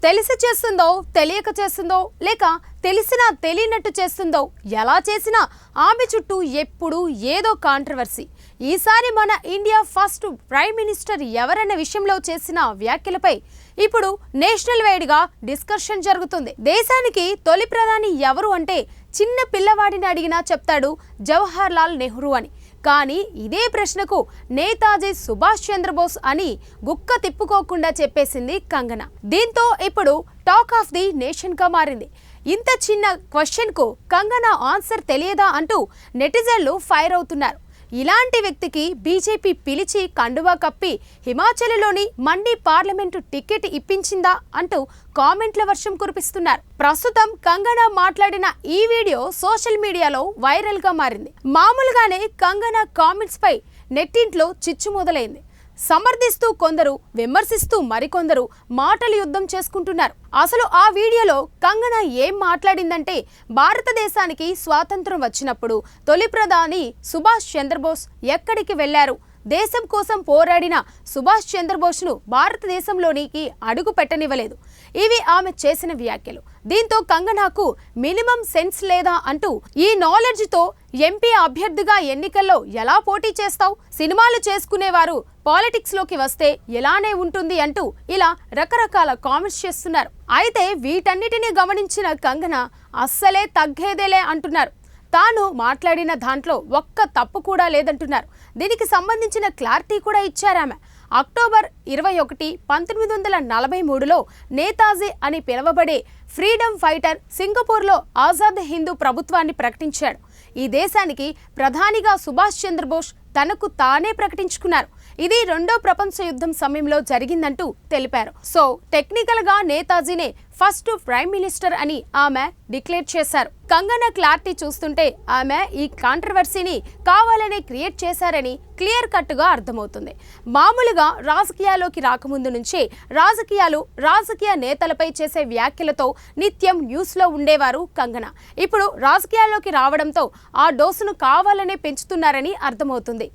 తెలిసి చేస్తుందో తెలియక చేస్తుందో లేక తెలిసినా తెలియనట్టు చేస్తుందో ఎలా చేసినా ఆమె చుట్టూ ఎప్పుడు ఏదో కాంట్రవర్సీ. ఈసారి మన ఇండియా ఫస్ట్ ప్రైమ్ మినిస్టర్ ఎవరన్న విషయంలో చేసిన వ్యాఖ్యలపై ఇప్పుడు నేషనల్ వైడ్ గా డిస్కషన్ జరుగుతుంది. దేశానికి తొలి ప్రధాని ఎవరు అంటే చిన్న పిల్లవాడిని అడిగినా చెప్తాడు జవహర్ లాల్ నెహ్రూ అని. కానీ ఇదే ప్రశ్నకు నేతాజీ సుభాష్ చంద్రబోస్ అని గుక్క తిప్పుకోకుండా చెప్పేసింది కంగనా. దీంతో ఇప్పుడు టాక్ ఆఫ్ ది నేషన్ గా మారింది. ఇంత చిన్న క్వశ్చన్ కు కంగనా ఆన్సర్ తెలియదా అంటూ నెటిజన్లు ఫైర్ అవుతున్నారు. ఇలాంటి వ్యక్తికి బీజేపీ పిలిచి కండువా కప్పి హిమాచల్లోని మండి పార్లమెంటు టికెట్ ఇప్పించిందా అంటూ కామెంట్ల వర్షం కురిపిస్తున్నారు. ప్రస్తుతం కంగనా మాట్లాడిన ఈ వీడియో సోషల్ మీడియాలో వైరల్ గా మారింది. మామూలుగానే కంగనా కామెంట్స్ పై నెట్టింట్లో చిచ్చు మొదలైంది. సమర్థిస్తూ కొందరు, విమర్శిస్తూ మరికొందరు మాటలు యుద్ధం చేసుకుంటున్నారు. అసలు ఆ వీడియోలో కంగనా ఏం మాట్లాడిందంటే, భారతదేశానికి స్వాతంత్రం వచ్చినప్పుడు తొలి ప్రధాని సుభాష్ చంద్రబోస్ ఎక్కడికి వెళ్లారు, దేశం కోసం పోరాడిన సుభాష్ చంద్రబోస్ను భారతదేశంలోనికి అడుగు పెట్టనివ్వలేదు. ఇవి ఆమె చేసిన వ్యాఖ్యలు. దీంతో కంగనాకు మినిమం సెన్స్ లేదా అంటూ, ఈ నాలెడ్జ్తో ఎంపీ అభ్యర్థిగా ఎన్నికల్లో ఎలా పోటీ చేస్తావు, సినిమాలు చేసుకునేవారు పాలిటిక్స్ లోకి వస్తే ఎలానే ఉంటుంది అంటూ ఇలా రకరకాల కామెంట్స్ చేస్తున్నారు. అయితే వీటన్నిటిని గమనించిన కంగనా అస్సలే తగ్గేదేలే అంటున్నారు. తాను మాట్లాడిన దాంట్లో ఒక్క తప్పు కూడా లేదంటున్నారు. దీనికి సంబంధించిన క్లారిటీ కూడా ఇచ్చారామె. అక్టోబర్ 21, 1943లో నేతాజీ అని పిలువబడే ఫ్రీడమ్ ఫైటర్ సింగపూర్లో ఆజాద్ హిందూ ప్రభుత్వాన్ని ప్రకటించాడు. ఈ దేశానికి ప్రధానిగా సుభాష్ చంద్రబోస్ తనకు తానే ప్రకటించుకున్నారు. ఇది రెండో ప్రపంచ యుద్ధం సమయంలో జరిగిందంటూ తెలిపారు. సో టెక్నికల్ గా నేతాజీనే ఫస్ట్ ప్రైమ్ మినిస్టర్ అని ఆమె డిక్లేర్ చేశారు. కంగనా క్లారిటీ చూస్తుంటే ఆమె ఈ కాంట్రవర్సీని కావాలనే క్రియేట్ చేశారని క్లియర్ కట్ గా అర్థమవుతుంది. మామూలుగా రాజకీయాల్లోకి రాకముందు నుంచే రాజకీయ నేతలపై చేసే వ్యాఖ్యలతో నిత్యం న్యూస్ లో ఉండేవారు కంగనా. ఇప్పుడు రాజకీయాల్లోకి రావడంతో ఆ డోసును కావాలనే పెంచుతున్నారని అర్థమవుతుంది.